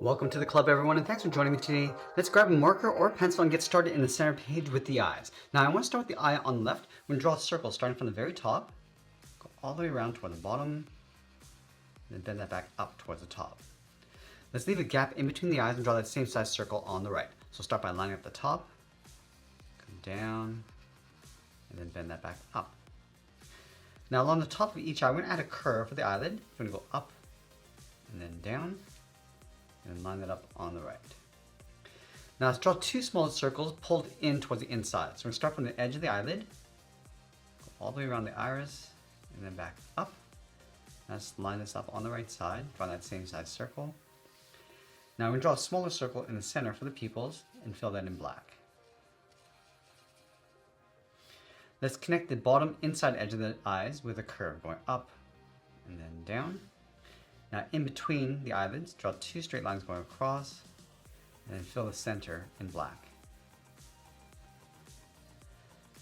Welcome to the club, everyone, and thanks for joining me today. Let's grab a marker or a pencil and get started in the center page with the eyes. Now I want to start with the eye on the left. We're going to draw a circle starting from the very top, go all the way around toward the bottom, and then bend that back up towards the top. Let's leave a gap in between the eyes and draw that same size circle on the right. So start by lining up the top, come down, and then bend that back up. Now along the top of each eye, we're going to add a curve for the eyelid. We're going to go up and then down, and line that up on the right. Now let's draw two small circles pulled in towards the inside. So we're going to start from the edge of the eyelid, go all the way around the iris, and then back up. Now let's line this up on the right side, draw that same size circle. Now we're going to draw a smaller circle in the center for the pupils and fill that in black. Let's connect the bottom inside edge of the eyes with a curve going up and then down. Now in between the eyelids, draw two straight lines going across and then fill the center in black.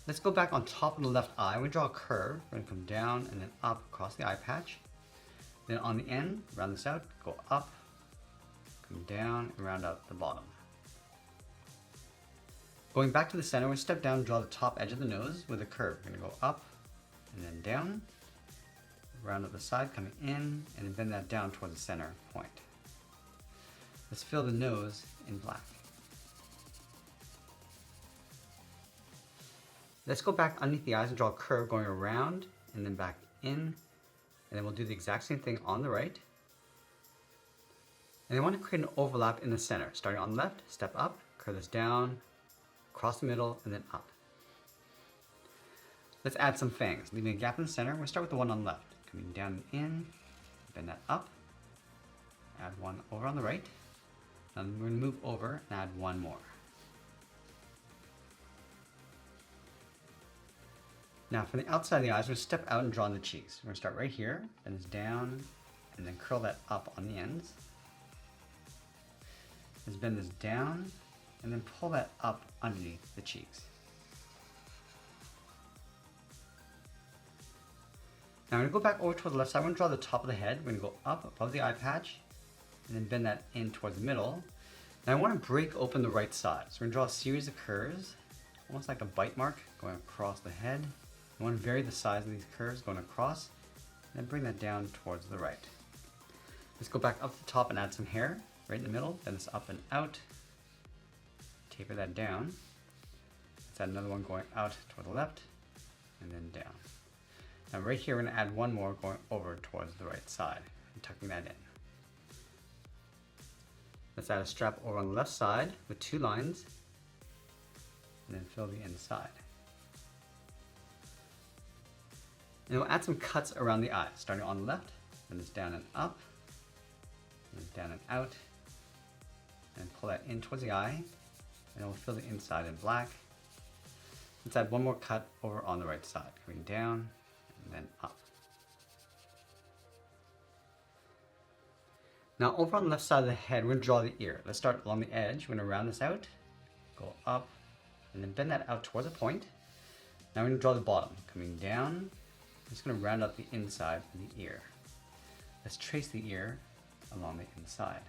Let's go back on top of the left eye. We draw a curve. We're going to come down and then up across the eye patch. Then on the end, round this out, go up, come down, and round out the bottom. Going back to the center, we step down and draw the top edge of the nose with a curve. We're going to go up and then down, round up the side, coming in, and then bend that down toward the center point. Let's fill the nose in black. Let's go back underneath the eyes and draw a curve going around and then back in, and then we'll do the exact same thing on the right. And I want to create an overlap in the center. Starting on the left, step up, curve this down, across the middle, and then up. Let's add some fangs, leaving a gap in the center. We'll start with the one on the left. Coming down and in, bend that up, add one over on the right, and we're going to move over and add one more. Now from the outside of the eyes, we're going to step out and draw in the cheeks. We're going to start right here, bend this down, and then curl that up on the ends. Let's bend this down, and then pull that up underneath the cheeks. Now I'm going to go back over toward the left side. I'm going to draw the top of the head. We're going to go up above the eye patch and then bend that in towards the middle. Now I want to break open the right side. So we're going to draw a series of curves, almost like a bite mark going across the head. I want to vary the size of these curves going across and then bring that down towards the right. Let's go back up the top and add some hair right in the middle. Bend this up and out. Taper that down. Let's add another one going out toward the left and then down. Now right here, we're going to add one more going over towards the right side and tucking that in. Let's add a strap over on the left side with two lines and then fill the inside. And we'll add some cuts around the eye, starting on the left, then it's down and up, and down and out, and pull that in towards the eye, and we'll fill the inside in black. Let's add one more cut over on the right side, coming down, and then up. Now over on the left side of the head, we're going to draw the ear. Let's start along the edge. We're going to round this out, go up, and then bend that out towards a point. Now we're going to draw the bottom, coming down. I'm just going to round out the inside of the ear. Let's trace the ear along the inside.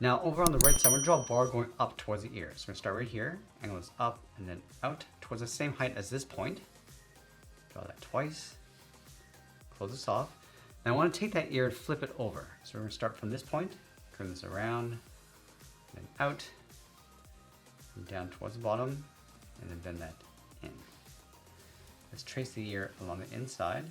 Now over on the right side, we're going to draw a bar going up towards the ear. So we're going to start right here, angle this up and then out towards the same height as this point. Draw that twice, close this off. Now I want to take that ear and flip it over. So we're going to start from this point, turn this around, then out, and down towards the bottom, and then bend that in. Let's trace the ear along the inside.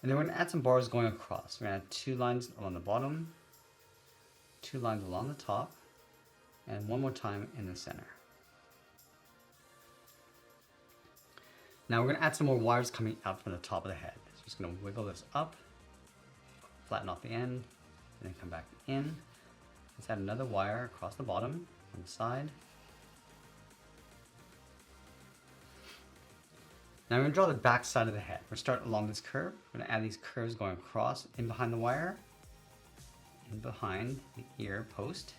And then we're going to add some bars going across. We're going to add two lines along the bottom, two lines along the top, and one more time in the center. Now we're going to add some more wires coming out from the top of the head. So we're just going to wiggle this up, flatten off the end, and then come back in. Let's add another wire across the bottom on the side. Now we're going to draw the back side of the head. We're going to start along this curve. We're going to add these curves going across, in behind the wire, in behind the ear post,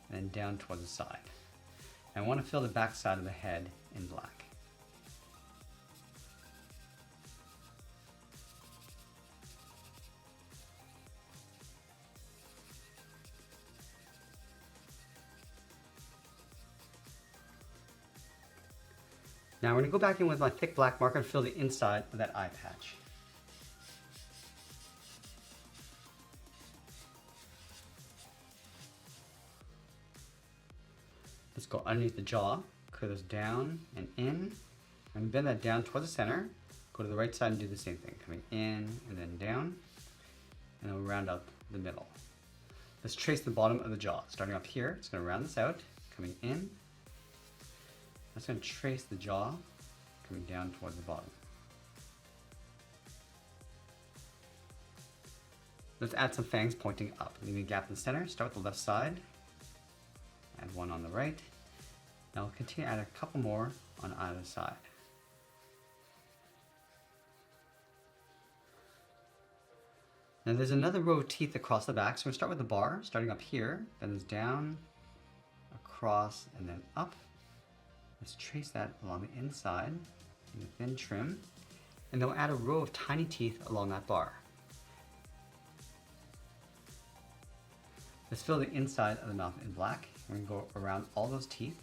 and then down towards the side. And I want to fill the back side of the head in black. Now we're going to go back in with my thick black marker and fill the inside of that eye patch. Let's go underneath the jaw, curve those down and in, and bend that down towards the center. Go to the right side and do the same thing, coming in and then down, and then we'll round out the middle. Let's trace the bottom of the jaw. Starting up here, it's going to round this out, coming in. That's going to trace the jaw, coming down towards the bottom. Let's add some fangs pointing up, leaving a gap in the center. Start with the left side, add one on the right. Now we'll continue to add a couple more on either side. Now there's another row of teeth across the back, so we're going to start with the bar, starting up here, then it's down, across, and then up. Let's trace that along the inside, in a thin trim, and then we'll add a row of tiny teeth along that bar. Let's fill the inside of the mouth in black. We're going to go around all those teeth.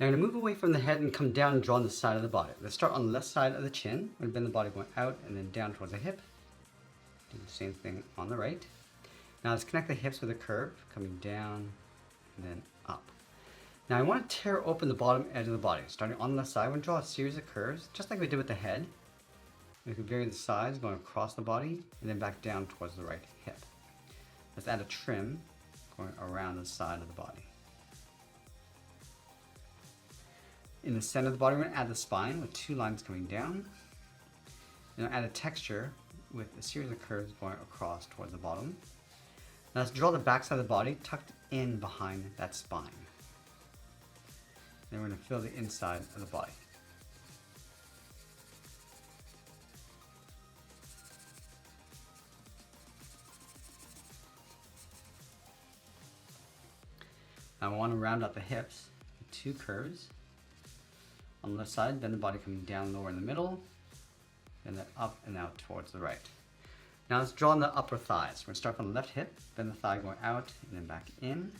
Now I'm going to move away from the head and come down and draw on the side of the body. Let's start on the left side of the chin. We're going to bend the body going out and then down towards the hip. Do the same thing on the right. Now let's connect the hips with a curve, coming down and then up. Now I want to tear open the bottom edge of the body. Starting on the left side, we're going to draw a series of curves, just like we did with the head. We can vary the sides going across the body and then back down towards the right hip. Let's add a trim going around the side of the body. In the center of the body, we're going to add the spine with two lines coming down. Then add a texture with a series of curves going across towards the bottom. Now let's draw the back side of the body tucked in behind that spine. Then we're going to fill the inside of the body. Now I want to round out the hips with two curves. On the left side, bend the body coming down lower in the middle, and then up and out towards the right. Now let's draw on the upper thighs. We're going to start from the left hip, bend the thigh going out, and then back in.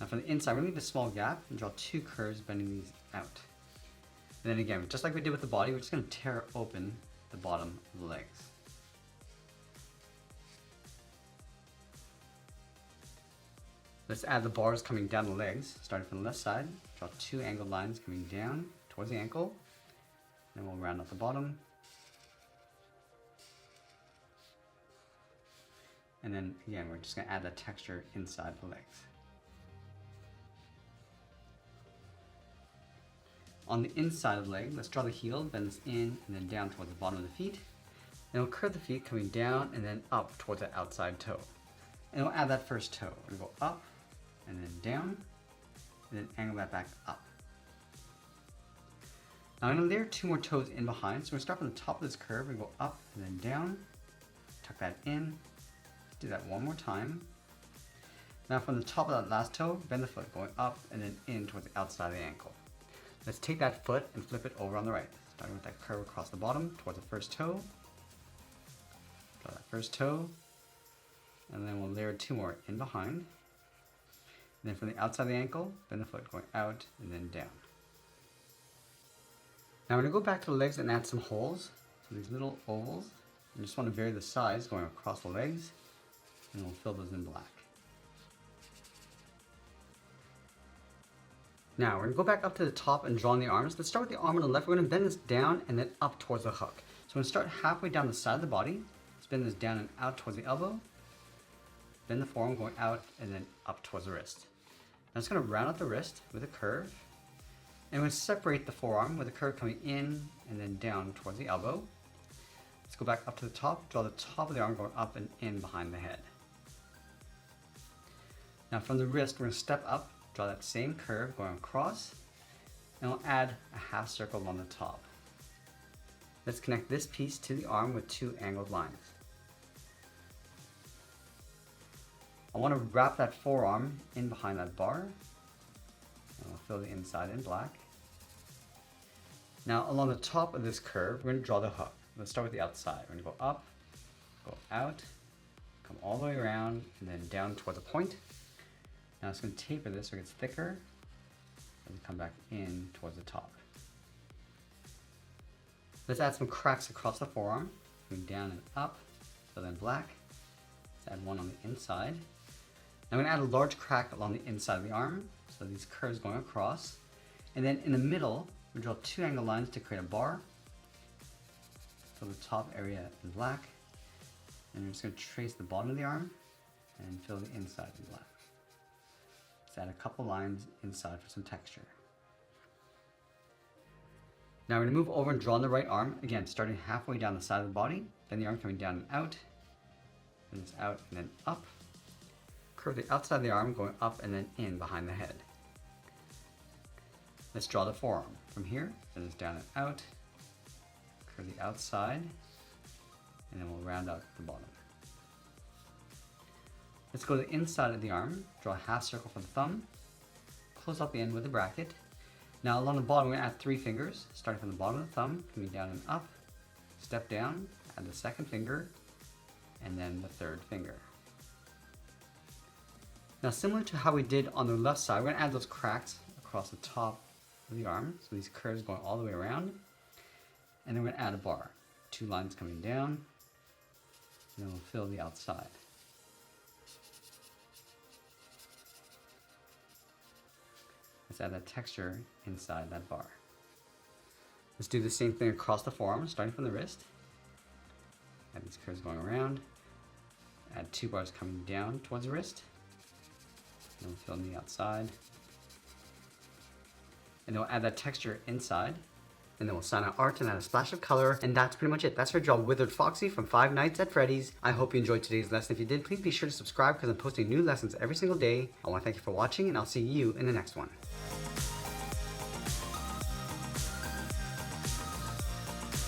Now from the inside, we're going to leave a small gap and draw two curves bending these out. And then again, just like we did with the body, we're just going to tear open the bottom of the legs. Let's add the bars coming down the legs, starting from the left side. Draw two angled lines coming down towards the ankle. Then we'll round out the bottom. And then again, we're just going to add that texture inside the legs. On the inside of the leg, let's draw the heel, bend this in and then down towards the bottom of the feet. Then we'll curve the feet coming down and then up towards that outside toe. And we'll add that first toe. We're going to go up and then down, and then angle that back up. Now I'm going to layer two more toes in behind, so we're going to start from the top of this curve and go up and then down, tuck that in, do that one more time. Now from the top of that last toe, bend the foot going up and then in towards the outside of the ankle. Let's take that foot and flip it over on the right, starting with that curve across the bottom towards the first toe. Draw that first toe, and then we'll layer two more in behind. And then from the outside of the ankle, bend the foot going out and then down. Now we're going to go back to the legs and add some holes. So these little ovals. You just want to vary the size going across the legs, and we'll fill those in black. Now we're going to go back up to the top and draw on the arms. Let's start with the arm on the left. We're going to bend this down and then up towards the hook. So we're going to start halfway down the side of the body. Let's bend this down and out towards the elbow. Bend the forearm going out and then up towards the wrist. Now it's going to round out the wrist with a curve. And we're going to separate the forearm with a curve coming in and then down towards the elbow. Let's go back up to the top, draw the top of the arm going up and in behind the head. Now from the wrist, we're going to step up, draw that same curve going across, and we'll add a half circle along the top. Let's connect this piece to the arm with 2 angled lines. I want to wrap that forearm in behind that bar, and we'll fill the inside in black. Now along the top of this curve, we're going to draw the hook. Let's start with the outside. We're going to go up, go out, come all the way around, and then down toward the point. Now it's going to taper this so it gets thicker, and come back in towards the top. Let's add some cracks across the forearm, going down and up, fill in black. Let's add one on the inside. Now I'm going to add a large crack along the inside of the arm, so these curves going across. And then in the middle, we draw 2 angled lines to create a bar. Fill the top area in black. And we're just going to trace the bottom of the arm and fill the inside in black. Let's add a couple lines inside for some texture. Now we're going to move over and draw on the right arm, again starting halfway down the side of the body, then the arm coming down and out, then it's out and then up. Curve the outside of the arm going up and then in behind the head. Let's draw the forearm. From here, then it's down and out, curve the outside, and then we'll round out the bottom. Let's go to the inside of the arm, draw a half circle for the thumb, close up the end with a bracket. Now along the bottom, we're going to add 3 fingers, starting from the bottom of the thumb, coming down and up, step down, add the second finger, and then the third finger. Now similar to how we did on the left side, we're going to add those cracks across the top of the arm, so these curves going all the way around, and then we're going to add a bar. 2 lines coming down, and then we'll fill the outside. Let's add that texture inside that bar. Let's do the same thing across the forearm, starting from the wrist. Add these curves going around. Add 2 bars coming down towards the wrist. And we'll fill in the outside. And then we'll add that texture inside. And then we'll sign out art and add a splash of color. And that's pretty much it. That's our job, Withered Foxy from 5 Nights at Freddy's. I hope you enjoyed today's lesson. If you did, please be sure to subscribe because I'm posting new lessons every single day. I want to thank you for watching, and I'll see you in the next one.